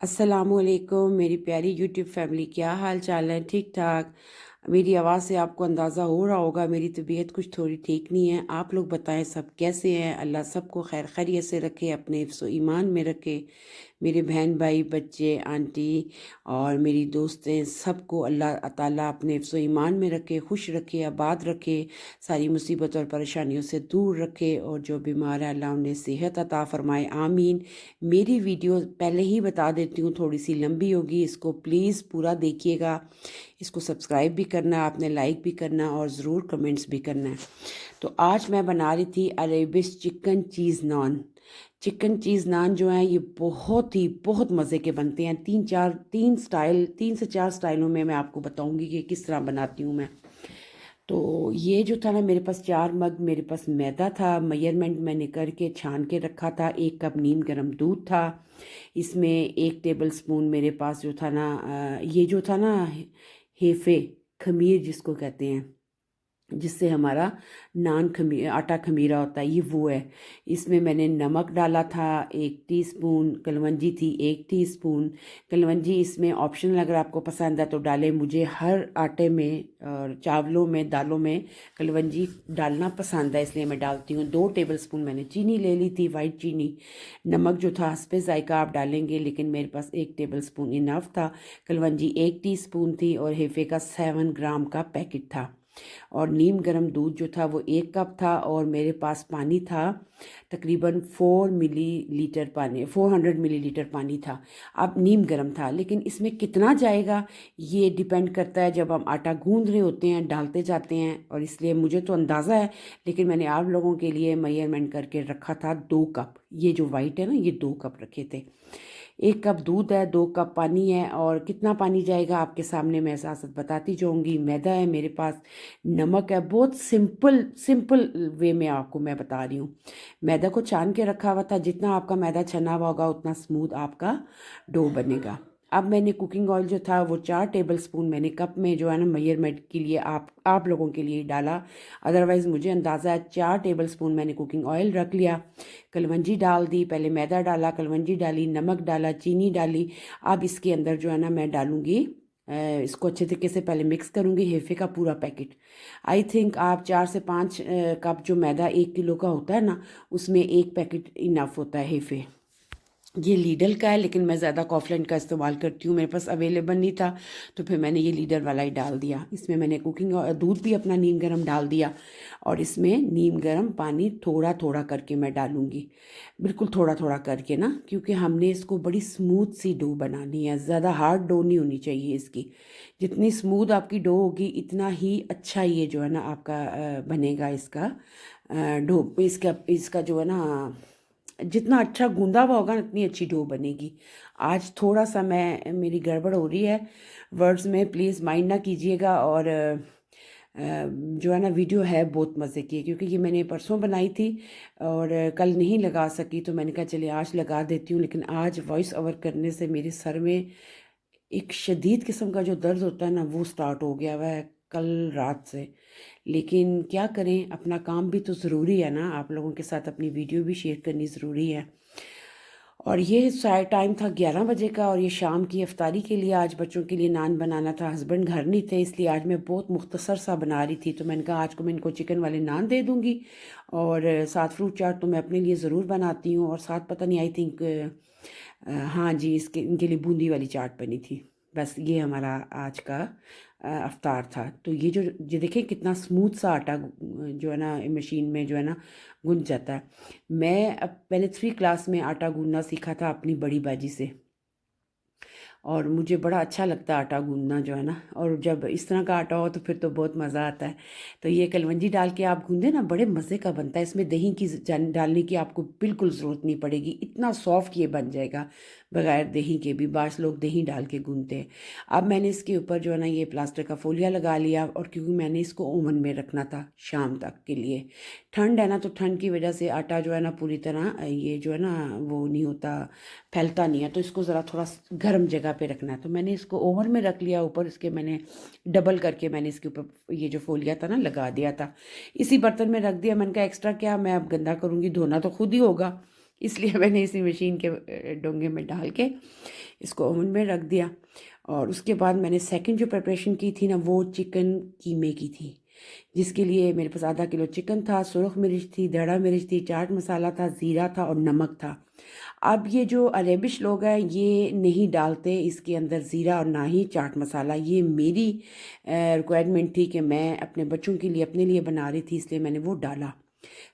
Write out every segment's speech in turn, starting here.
अस्सलामुअलैकुम मेरी प्यारी यूट्यूब फैमिली, क्या हाल चाल है? ठीक ठाक। मेरी आवाज़ से आपको अंदाज़ा हो रहा होगा मेरी तबीयत कुछ थोड़ी ठीक नहीं है। आप लोग बताएं सब कैसे हैं? अल्लाह सबको खैर खैरियत से रखे, अपने हिफ्ज़ ईमान में रखे। मेरे बहन भाई बच्चे आंटी और मेरी दोस्तें सबको अल्लाह ताला अपने हिफ्ज़ ईमान में रखे, खुश रखे, आबाद रखे, सारी मुसीबत और परेशानियों से दूर रखे, और जो बीमार है अल्लाह उन्हें सेहत अता फ़रमाए, आमीन। मेरी वीडियो पहले ही बता देती हूँ थोड़ी सी लंबी होगी, इसको प्लीज़ पूरा देखिएगा। इसको सब्सक्राइब भी करना है आपने, लाइक भी करना और ज़रूर कमेंट्स भी करना है। तो आज मैं बना रही थी अरेबिस चिकन चीज़ नान। चिकन चीज़ नान जो है ये बहुत मज़े के बनते हैं। तीन से चार स्टाइलों में मैं आपको बताऊंगी कि किस तरह बनाती हूँ मैं। तो ये जो था ना, मेरे पास 4 मग मेरे पास मैदा था। मेजरमेंट मैंने करके छान के रखा था। 1 कप नीम गर्म दूध था। इसमें 1 टेबल स्पून मेरे पास जो था ना, ये जो था ना, हेफे खमीर जिसको कहते हैं, जिससे हमारा आटा खमीरा होता है, ये वो है। इसमें मैंने नमक डाला था 1 टीस्पून, कलवंजी थी 1 टीस्पून। कलवंजी इसमें ऑप्शनल, अगर आपको पसंद है तो डालें। मुझे हर आटे में और चावलों में, दालों में कलवंजी डालना पसंद है, इसलिए मैं डालती हूँ। 2 टेबल स्पून मैंने चीनी ले ली थी, वाइट चीनी। नमक जो था हस्बे जायका आप डालेंगे, लेकिन मेरे पास 1 टेबल स्पून इनफ था। कलवंजी 1 टीस्पून थी और हेफे का 7 ग्राम का पैकेट था। और नीम गर्म दूध जो था वो 1 कप था, और मेरे पास पानी था तकरीबन 400 मिलीलीटर पानी था। अब नीम गर्म था, लेकिन इसमें कितना जाएगा ये डिपेंड करता है जब हम आटा गूंद रहे होते हैं, डालते जाते हैं, और इसलिए मुझे तो अंदाज़ा है, लेकिन मैंने आप लोगों के लिए मेजरमेंट करके रखा था 2 कप। ये जो वाइट है ना, ये 2 कप रखे थे। 1 कप दूध है, 2 कप पानी है, और कितना पानी जाएगा आपके सामने मैं साथ साथ बताती जाऊंगी। मैदा है मेरे पास, नमक है। बहुत सिंपल सिंपल वे में आपको मैं बता रही हूँ। मैदा को छान के रखा हुआ था। जितना आपका मैदा छना हुआ होगा उतना स्मूथ आपका डो बनेगा। अब मैंने कुकिंग ऑयल जो था वो 4 टेबल स्पून मैंने कप में जो है ना मेजरमेंट के लिए आप लोगों के लिए डाला। अदरवाइज़ मुझे अंदाज़ा है 4 टेबल स्पून मैंने कुकिंग ऑयल रख लिया। कलवंजी डाल दी, पहले मैदा डाला, कलवंजी डाली, नमक डाला, चीनी डाली। अब इसके अंदर जो है ना मैं डालूँगी, इसको अच्छे तरीके से पहले मिक्स करूँगी, हेफे का पूरा पैकेट। आई थिंक आप 4 से 5 कप जो मैदा 1 किलो का होता है ना, उसमें 1 पैकेट इनफ होता है हेफे। ये लीडल का है, लेकिन मैं ज़्यादा कॉफलेंट का इस्तेमाल करती हूँ, मेरे पास अवेलेबल नहीं था, तो फिर मैंने ये लीडर वाला ही डाल दिया। इसमें मैंने कुकिंग और दूध भी अपना नीम गर्म डाल दिया, और इसमें नीम गर्म पानी थोड़ा थोड़ा करके मैं डालूँगी, बिल्कुल थोड़ा थोड़ा करके ना, क्योंकि हमने इसको बड़ी स्मूथ सी डो बनानी है। ज़्यादा हार्ड डो नहीं होनी चाहिए इसकी। जितनी स्मूथ आपकी डो होगी इतना ही अच्छा ये जो है ना आपका बनेगा। इसका डो, इसका इसका जो है ना, जितना अच्छा गूंदा हुआ होगा उतनी अच्छी डो बनेगी। आज थोड़ा सा मेरी गड़बड़ हो रही है वर्ड्स में, प्लीज़ माइंड ना कीजिएगा। और जो है ना वीडियो है बहुत मज़े की, क्योंकि ये मैंने परसों बनाई थी और कल नहीं लगा सकी, तो मैंने कहा चलिए आज लगा देती हूँ। लेकिन आज वॉइस ओवर करने से मेरे सर में एक शदीद किस्म का जो दर्द होता है ना, वो स्टार्ट हो गया हुआ है कल रात से। लेकिन क्या करें, अपना काम भी तो ज़रूरी है ना, आप लोगों के साथ अपनी वीडियो भी शेयर करनी ज़रूरी है। और ये शायद टाइम था 11 बजे का, और ये शाम की इफ्तारी के लिए आज बच्चों के लिए नान बनाना था। हस्बैंड घर नहीं थे, इसलिए आज मैं बहुत मुख्तसर सा बना रही थी। तो मैंने कहा आज को मैं इनको चिकन वाले नान दे दूँगी, और साथ फ्रूट चाट तो मैं अपने लिए ज़रूर बनाती हूँ, और साथ पता नहीं, आई थिंक हाँ जी, इसके इनके लिए बूंदी वाली चाट बनी थी। बस ये हमारा आज का अफ्तार था। तो ये देखिए कितना स्मूथ सा आटा जो है ना मशीन में जो है ना गूंज जाता है। मैं अब मैंने 3 क्लास में आटा गूंदना सीखा था अपनी बड़ी बाजी से, और मुझे बड़ा अच्छा लगता है आटा गूंदना जो है ना। और जब इस तरह का आटा हो तो फिर तो बहुत मज़ा आता है। तो ये कलवंजी डाल के आप गूंदे ना, बड़े मज़े का बनता है। इसमें दही की डालने की आपको बिल्कुल ज़रूरत नहीं पड़ेगी, इतना सॉफ्ट ये बन जाएगा बगैर दही के भी। बास लोग दही डाल के गूंदते हैं। अब मैंने इसके ऊपर जो है ना ये प्लास्टर का फोलिया लगा लिया, और क्योंकि मैंने इसको ओवन में रखना था शाम तक के लिए। ठंड है ना, तो ठंड की वजह से आटा जो है ना पूरी तरह ये जो है ना वो नहीं होता, फैलता नहीं है। तो इसको ज़रा थोड़ा गर्म जगह पे रखना है। तो मैंने इसको ओवन में रख लिया, ऊपर इसके मैंने डबल करके मैंने इसके ऊपर ये जो फोलिया था ना लगा दिया था। इसी बर्तन में रख दिया। मैंने कहा एक्स्ट्रा क्या मैं अब गंदा करूँगी, धोना तो खुद ही होगा, इसलिए मैंने इसी मशीन के डोंगे में डाल के इसको ओवन में रख दिया। और उसके बाद मैंने सेकंड जो प्रिपरेशन की थी ना, वो चिकन कीमे की थी, जिसके लिए मेरे पास आधा किलो चिकन था, सुरख मिर्च थी, दड़ा मिर्च थी, चाट मसाला था, ज़ीरा था और नमक था। अब ये जो अरेबिश लोग हैं ये नहीं डालते इसके अंदर ज़ीरा और ना ही चाट मसाला। ये मेरी रिक्वायरमेंट थी कि मैं अपने बच्चों के लिए अपने लिए बना रही थी, इसलिए मैंने वो डाला।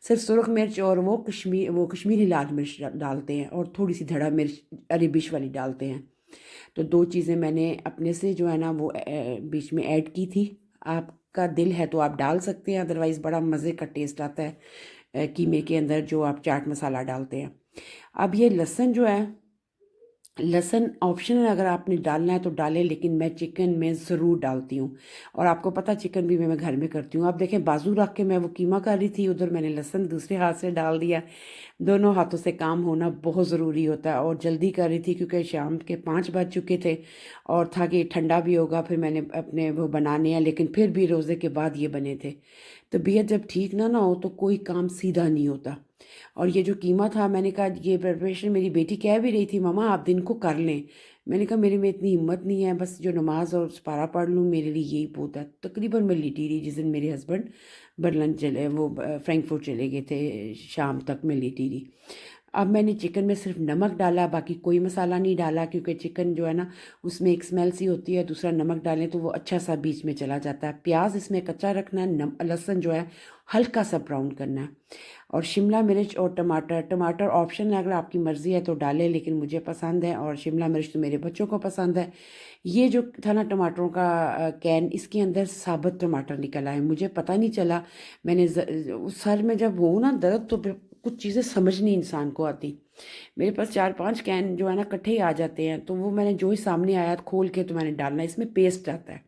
सिर्फ सुरख मिर्च और वो कश्मीरी लाल मिर्च डालते हैं और थोड़ी सी धड़ा मिर्च अरेबिश वाली डालते हैं। तो दो चीज़ें मैंने अपने से जो है ना वो बीच में ऐड की थी। आपका दिल है तो आप डाल सकते हैं, अदरवाइज़ बड़ा मज़े का टेस्ट आता है कीमे के अंदर जो आप चाट मसाला डालते हैं। अब ये लहसुन जो है, लहसुन ऑप्शनल, अगर आपने डालना है तो डालें, लेकिन मैं चिकन में ज़रूर डालती हूँ। और आपको पता चिकन भी मैं घर में करती हूँ। आप देखें बाजू रख के मैं वो कीमा कर रही थी, उधर मैंने लहसुन दूसरे हाथ से डाल दिया। दोनों हाथों से काम होना बहुत ज़रूरी होता है। और जल्दी कर रही थी क्योंकि शाम के 5 बज चुके थे और था कि ठंडा भी होगा, फिर मैंने अपने वो बनाने हैं, लेकिन फिर भी रोज़े के बाद ये बने थे। तबीयत जब ठीक ना हो तो कोई काम सीधा नहीं होता। और ये जो कीमा था, मैंने कहा ये प्रिपरेशन मेरी बेटी कह भी रही थी मम्मा आप दिन को कर लें। मैंने कहा मेरे में इतनी हिम्मत नहीं है, बस जो नमाज और पारा पढ़ लूँ मेरे लिए यही बहुत है। तकरीबन मैं लेटी रही जिस दिन मेरे हस्बैंड बर्लिन चले, वो फ्रैंकफर्ट चले गए थे, शाम तक मैं लेटी रही। अब मैंने चिकन में सिर्फ नमक डाला, बाकी कोई मसाला नहीं डाला, क्योंकि चिकन जो है ना उसमें एक स्मेल सी होती है, दूसरा नमक डालें तो वो अच्छा सा बीच में चला जाता है। प्याज इसमें कच्चा रखना है, लहसुन जो है हल्का सा ब्राउन करना है। और शिमला मिर्च और टमाटर, टमाटर ऑप्शन है, अगर आपकी मर्ज़ी है तो डालें, लेकिन मुझे पसंद है, और शिमला मिर्च तो मेरे बच्चों को पसंद है। ये जो था ना टमाटरों का कैन, इसके अंदर साबुत टमाटर निकल आए, मुझे पता नहीं चला। मैंने सर में जब हो ना दर्द तो फिर कुछ चीज़ें समझ नहीं इंसान को आती। मेरे पास 4-5 कैन जो है ना इकट्ठे ही आ जाते हैं, तो वो मैंने जो ही सामने आया खोल के तो मैंने डालना। इसमें पेस्ट आता है,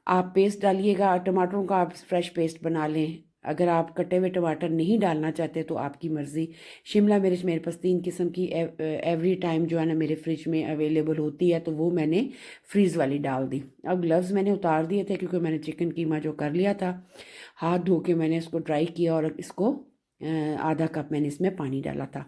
आप पेस्ट डालिएगा, टमाटरों का आप फ्रेश पेस्ट बना लें। अगर आप कटे हुए टमाटर नहीं डालना चाहते तो आपकी मर्ज़ी। शिमला मिर्च मेरे पास 3 किस्म की एवरी टाइम जो है ना मेरे फ्रिज में अवेलेबल होती है, तो वो मैंने फ्रीज़ वाली डाल दी। अब ग्लव्स मैंने उतार दिए थे क्योंकि मैंने चिकन कीमा जो कर लिया था, हाथ धो के मैंने इसको ड्राई किया और इसको आधा कप मैंने इसमें पानी डाला था।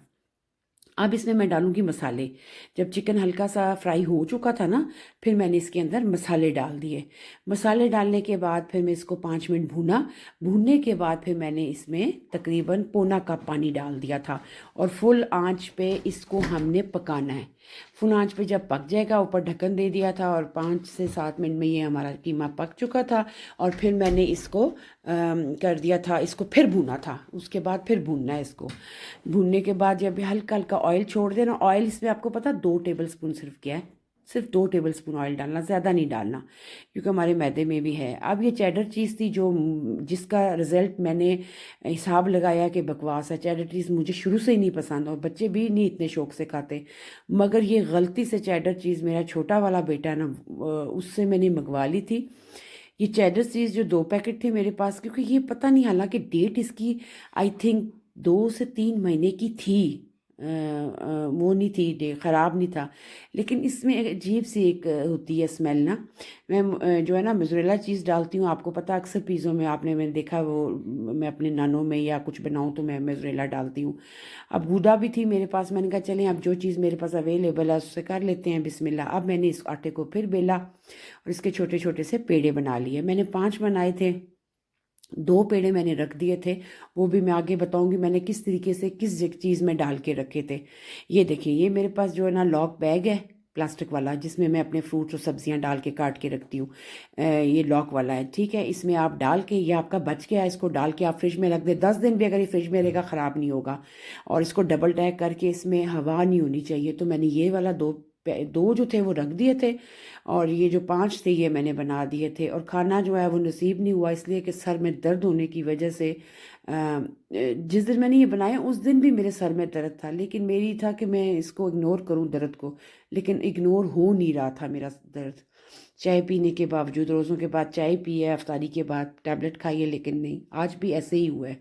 अब इसमें मैं डालूंगी मसाले। जब चिकन हल्का सा फ्राई हो चुका था ना, फिर मैंने इसके अंदर मसाले डाल दिए। मसाले डालने के बाद फिर मैं इसको 5 मिनट भूना। भूनने के बाद फिर मैंने इसमें तकरीबन पौना कप पानी डाल दिया था, और फुल आंच पे इसको हमने पकाना है। फुल आंच पे जब पक जाएगा, ऊपर ढक्कन दे दिया था, और 5 से 7 मिनट में ये हमारा कीमा पक चुका था। और फिर मैंने इसको कर दिया था, इसको फिर भूना था, उसके बाद फिर भूनना है इसको। भूनने के बाद जब हल्का हल्का ऑयल छोड़ देना, ऑयल इसमें आपको पता 2 टेबल स्पून सिर्फ क्या है, सिर्फ 2 टेबल स्पून ऑयल डालना, ज़्यादा नहीं डालना, क्योंकि हमारे मैदे में भी है। अब ये चेडर चीज़ थी जो जिसका रिज़ल्ट मैंने हिसाब लगाया कि बकवास है। चेडर चीज़ मुझे शुरू से ही नहीं पसंद, और बच्चे भी नहीं इतने शौक से खाते। मगर ये गलती से चेडर चीज़ मेरा छोटा वाला बेटा है ना, उससे मैंने मंगवा ली थी। ये चेडर चीज़ जो 2 पैकेट थे मेरे पास, क्योंकि ये पता नहीं, हालांकि डेट इसकी आई थिंक 2 से 3 महीने की थी। वो नहीं थी, डे ख़राब नहीं था, लेकिन इसमें एक अजीब सी एक होती है स्मेल ना। मैं जो है ना मोज़रेला चीज़ डालती हूँ, आपको पता अक्सर पिज़्ज़ों में आपने मैंने देखा वो, मैं अपने नानों में या कुछ बनाऊँ तो मैं मोज़रेला डालती हूँ। अब गूदा भी थी मेरे पास, मैंने कहा चलें अब जो चीज़ मेरे पास अवेलेबल है उससे कर लेते हैं बिस्मिल्लाह। अब मैंने इस आटे को फिर बेला और इसके छोटे छोटे से पेड़े बना लिए। मैंने 5 बनाए थे, 2 पेड़े मैंने रख दिए थे। वो भी मैं आगे बताऊंगी मैंने किस तरीके से किस चीज़ में डाल के रखे थे। ये देखिए, ये मेरे पास जो है ना लॉक बैग है प्लास्टिक वाला, जिसमें मैं अपने फ्रूट्स और सब्जियां डाल के काट के रखती हूँ। ये लॉक वाला है, ठीक है। इसमें आप डाल के, ये आपका बच गया, इसको डाल के आप फ्रिज में रख दे। 10 दिन भी अगर ये फ्रिज में रहेगा ख़राब नहीं होगा। और इसको डबल टैक करके, इसमें हवा नहीं होनी चाहिए, तो मैंने ये वाला दो जो थे वो रख दिए थे, और ये जो 5 थे ये मैंने बना दिए थे। और खाना जो है वो नसीब नहीं हुआ, इसलिए कि सर में दर्द होने की वजह से जिस दिन मैंने ये बनाया उस दिन भी मेरे सर में दर्द था, लेकिन मेरी था कि मैं इसको इग्नोर करूं दर्द को, लेकिन इग्नोर हो नहीं रहा था मेरा दर्द। चाय पीने के बावजूद, रोज़ों के बाद चाय पी है, अफ्तारी के बाद टैबलेट खाई है, लेकिन नहीं, आज भी ऐसे ही हुआ है।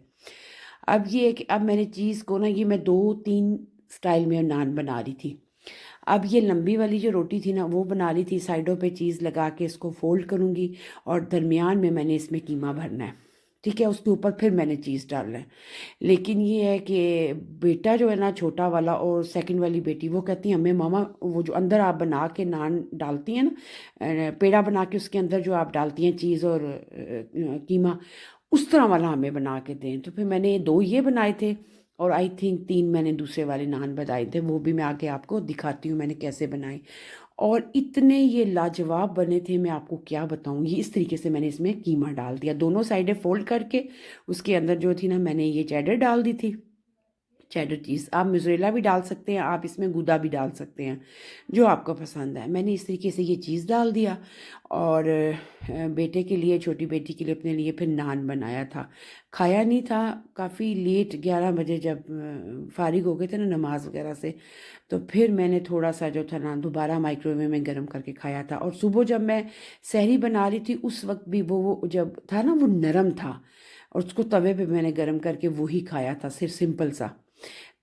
अब ये है कि अब मैंने चीज़ को ना, ये मैं 2-3 स्टाइल में नान बना रही थी। अब ये लंबी वाली जो रोटी थी ना वो बना ली थी, साइडों पे चीज़ लगा के इसको फोल्ड करूँगी, और दरमियान में मैंने इसमें कीमा भरना है। ठीक है, उसके ऊपर फिर मैंने चीज़ डालना है। लेकिन ये है कि बेटा जो है ना छोटा वाला और सेकंड वाली बेटी, वो कहती है हमें मामा वो जो अंदर आप बना के नान डालती हैं ना, पेड़ा बना के उसके अंदर जो आप डालती हैं चीज़ और कीमा, उस तरह वाला हमें बना के दें। तो फिर मैंने 2 ये बनाए थे और आई थिंक 3 मैंने दूसरे वाले नान बनाए थे, वो भी मैं आगे आपको दिखाती हूँ मैंने कैसे बनाए। और इतने ये लाजवाब बने थे, मैं आपको क्या बताऊँ। ये इस तरीके से मैंने इसमें कीमा डाल दिया, दोनों साइडें फ़ोल्ड करके उसके अंदर जो थी ना मैंने ये चेडर डाल दी थी, चेडर चीज़। आप मोज़रेला भी डाल सकते हैं, आप इसमें गूदा भी डाल सकते हैं, जो आपको पसंद है। मैंने इस तरीके से ये चीज़ डाल दिया और बेटे के लिए, छोटी बेटी के लिए, अपने लिए फिर नान बनाया था। खाया नहीं था, काफ़ी लेट 11 बजे जब फ़ारिग हो गए थे ना नमाज वगैरह से, तो फिर मैंने थोड़ा-सा जो था ना दोबारा माइक्रोवेव में गरम करके खाया था। और सुबह जब मैं सहरी बना रही थी उस वक़्त भी वो जब था ना वो नरम था और उसको तवे पे मैंने गरम करके वो ही खाया था, सिर्फ़ सिंपल सा।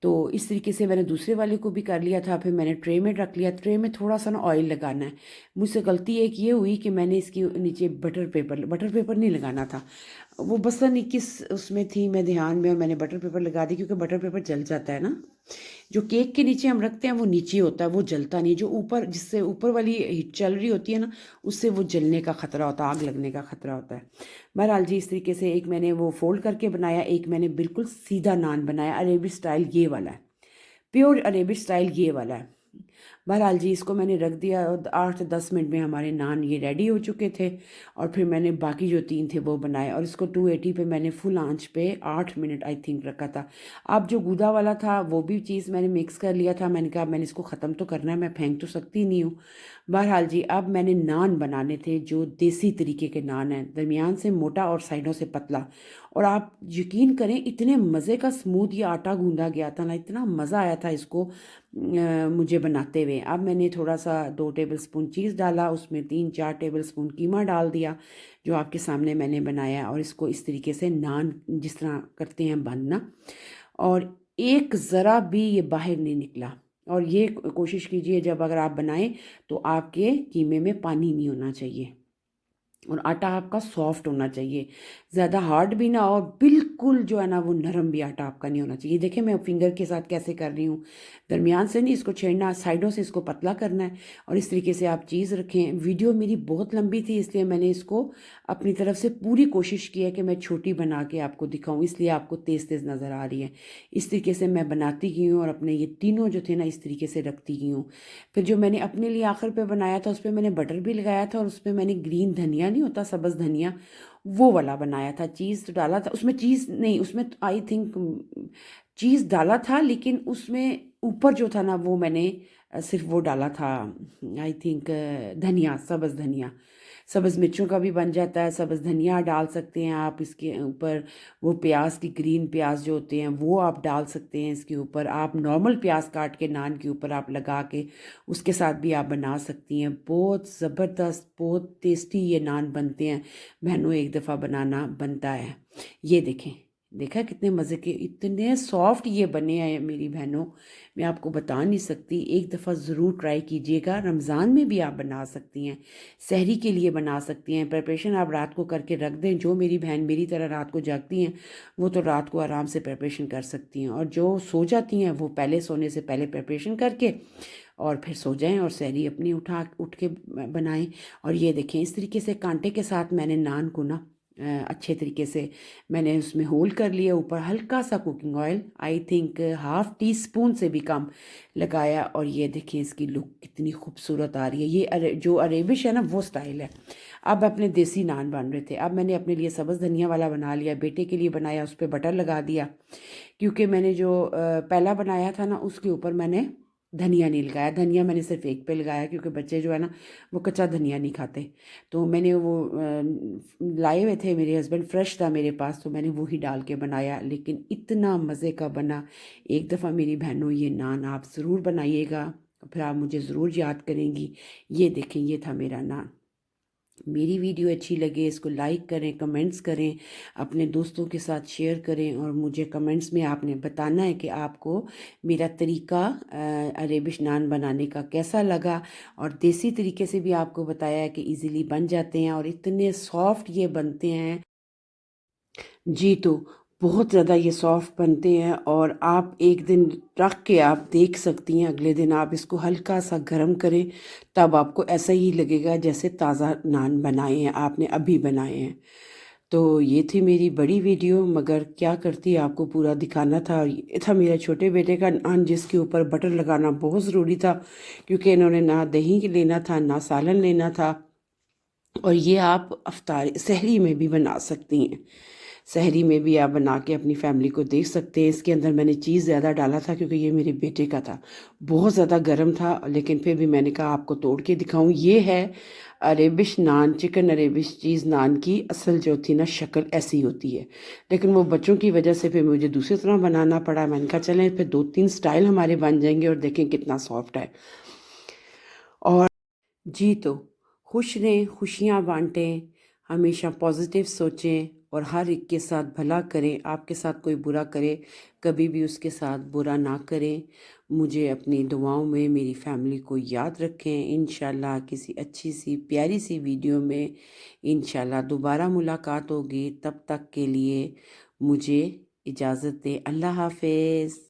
तो इस तरीके से मैंने दूसरे वाले को भी कर लिया था, फिर मैंने ट्रे में रख लिया। ट्रे में थोड़ा-सा ना ऑयल लगाना है। मुझसे गलती एक ये हुई कि मैंने इसके नीचे बटर पेपर नहीं लगाना था। वो बस नहीं किस उसमें थी मैं ध्यान में, और मैंने बटर पेपर लगा दी, क्योंकि बटर पेपर जल जाता है ना। जो केक के नीचे हम रखते हैं वो नीचे होता है, वो जलता नहीं। जो ऊपर, जिससे ऊपर वाली हीट चल रही होती है ना, उससे वो जलने का ख़तरा होता है, आग लगने का ख़तरा होता है। बहरहाल जी, इस तरीके से एक मैंने वो फ़ोल्ड करके बनाया, एक मैंने बिल्कुल सीधा नान बनाया, अरेबिक स्टाइल ये वाला है, प्योर अरेबिक स्टाइल ये वाला है। बहरहाल जी, इसको मैंने रख दिया और 8-10 मिनट में हमारे नान ये रेडी हो चुके थे। और फिर मैंने बाकी जो 3 थे वो बनाए और इसको 280 पे मैंने फुल आंच पे 8 मिनट आई थिंक रखा था। अब जो गूदा वाला था वो भी चीज़ मैंने मिक्स कर लिया था। मैंने कहा मैंने इसको ख़त्म तो करना है, मैं फेंक तो सकती नहीं हूँ। बहरहाल जी, अब मैंने नान बनाने थे जो देसी तरीके के नान हैं, दरमियान से मोटा और साइडों से पतला। और आप यकीन करें, इतने मज़े का स्मूथ ये आटा गूंदा गया था ना, इतना मज़ा आया था इसको मुझे बनाते हुए। अब मैंने थोड़ा सा 2 टेबल स्पून चीज़ डाला, उसमें 3-4 टेबल स्पून कीमा डाल दिया, जो आपके सामने मैंने बनाया। और इसको इस तरीके से नान जिस तरह करते हैं बंद ना, और एक ज़रा भी ये बाहर नहीं निकला। और ये कोशिश कीजिए जब अगर आप बनाएं तो आपके कीमे में पानी नहीं होना चाहिए और आटा आपका सॉफ्ट होना चाहिए, ज़्यादा हार्ड भी ना, और बिल्कुल जो है ना वो नरम भी आटा आपका नहीं होना चाहिए। देखिए मैं फिंगर के साथ कैसे कर रही हूँ, दरमियान से नहीं इसको छेड़ना, साइडों से इसको पतला करना है। और इस तरीके से आप चीज़ रखें। वीडियो मेरी बहुत लंबी थी, इसलिए मैंने इसको अपनी तरफ से पूरी कोशिश की है कि मैं छोटी बना के आपको दिखाऊँ, इसलिए आपको तेज़ तेज़ नज़र आ रही है। इस तरीके से मैं बनाती गई हूँ और अपने ये तीनों जो थे ना इस तरीके से रखती गई हूँ। फिर जो मैंने अपने लिए आखिर पे बनाया था उस पर मैंने बटर भी लगाया था, और उस पर मैंने ग्रीन धनिया नहीं होता, सब्ज़ धनिया, वो वाला बनाया था। चीज़ तो डाला था उसमें, चीज़ नहीं उसमें, आई थिंक चीज़ डाला था, लेकिन उसमें ऊपर जो था ना वो मैंने सिर्फ वो डाला था, आई थिंक धनिया, सब्ज़ धनिया। सब्ज़ मिर्चों का भी बन जाता है, सब्ज़ धनिया डाल सकते हैं आप इसके ऊपर। वो प्याज की ग्रीन प्याज जो होते हैं वो आप डाल सकते हैं इसके ऊपर। आप नॉर्मल प्याज काट के नान के ऊपर आप लगा के उसके साथ भी आप बना सकती हैं। बहुत ज़बरदस्त, बहुत टेस्टी ये नान बनते हैं बहनों, एक दफ़ा बनाना बनता है। ये देखें, देखा कितने मज़े के, इतने सॉफ्ट ये बने हैं मेरी बहनों, मैं आपको बता नहीं सकती। एक दफ़ा ज़रूर ट्राई कीजिएगा। रमज़ान में भी आप बना सकती हैं, सहरी के लिए बना सकती हैं। प्रिपरेशन आप रात को करके रख दें। जो मेरी बहन मेरी तरह रात को जागती हैं वो तो रात को आराम से प्रिपरेशन कर सकती हैं, और जो सो जाती हैं वो पहले सोने से पहले प्रिपरेशन करके और फिर सो जाएं और सहरी अपनी उठ के बनाएं। और ये देखें इस तरीके से कांटे के साथ मैंने नान को ना अच्छे तरीके से मैंने उसमें होल कर लिया। ऊपर हल्का सा cooking oil, I think half tea spoon से भी कम लगाया। और ये देखिए इसकी लुक कितनी खूबसूरत आ रही है। ये जो अरेबिश है ना वो स्टाइल है। अब अपने देसी नान बन रहे थे। अब मैंने अपने लिए सब्ज़ धनिया वाला बना लिया, बेटे के लिए बनाया, उस पर बटर लगा दिया, क्योंकि मैंने जो पहला बनाया था ना उसके ऊपर मैंने धनिया नहीं लगाया। धनिया मैंने सिर्फ एक पे लगाया, क्योंकि बच्चे जो है ना वो कच्चा धनिया नहीं खाते। तो मैंने वो लाए हुए थे, मेरे हस्बैंड फ्रेश था मेरे पास, तो मैंने वो ही डाल के बनाया। लेकिन इतना मज़े का बना। एक दफ़ा मेरी बहनों ये नान आप ज़रूर बनाइएगा, फिर आप मुझे ज़रूर याद करेंगी। ये देखें, ये था मेरा नान। मेरी वीडियो अच्छी लगे इसको लाइक करें, कमेंट्स करें, अपने दोस्तों के साथ शेयर करें, और मुझे कमेंट्स में आपने बताना है कि आपको मेरा तरीका अरेबिश नान बनाने का कैसा लगा। और देसी तरीके से भी आपको बताया है कि इजीली बन जाते हैं और इतने सॉफ्ट ये बनते हैं। जी, तो बहुत ज़्यादा ये सॉफ्ट बनते हैं और आप एक दिन रख के आप देख सकती हैं, अगले दिन आप इसको हल्का-सा गरम करें, तब आपको ऐसा ही लगेगा जैसे ताज़ा नान बनाए हैं, आपने अभी बनाए हैं। तो ये थी मेरी बड़ी वीडियो, मगर क्या करती आपको पूरा दिखाना था। ये था मेरे छोटे बेटे का नान जिसके ऊपर बटर लगाना बहुत ज़रूरी था, क्योंकि इन्होंने ना दही लेना था, ना सालन लेना था। और ये आप अफ्तार सहरी में भी बना सकती हैं। सहरी में भी आप बना के अपनी फैमिली को दे सकते हैं। इसके अंदर मैंने चीज़ ज़्यादा डाला था क्योंकि ये मेरे बेटे का था। बहुत ज़्यादा गर्म था, लेकिन फिर भी मैंने कहा आपको तोड़ के दिखाऊँ। ये है अरेबिश नान, चिकन अरेबिश चीज़ नान की असल जो थी ना शक्ल ऐसी होती है। लेकिन वो बच्चों की वजह से फिर मुझे दूसरी तरह बनाना पड़ा। मैंने कहा चलें फिर 2-3 स्टाइल हमारे बन जाएँगे और देखें कितना सॉफ्ट है। और जी, तो खुश रहें, खुशियाँ बाँटें, हमेशा पॉज़िटिव सोचें और हर एक के साथ भला करें। आपके साथ कोई बुरा करे, कभी भी उसके साथ बुरा ना करें। मुझे अपनी दुआओं में मेरी फ़ैमिली को याद रखें। इंशाल्लाह किसी अच्छी-सी, प्यारी-सी वीडियो में इंशाल्लाह दोबारा मुलाकात होगी। तब तक के लिए मुझे इजाज़त दें। अल्लाह हाफ़िज़।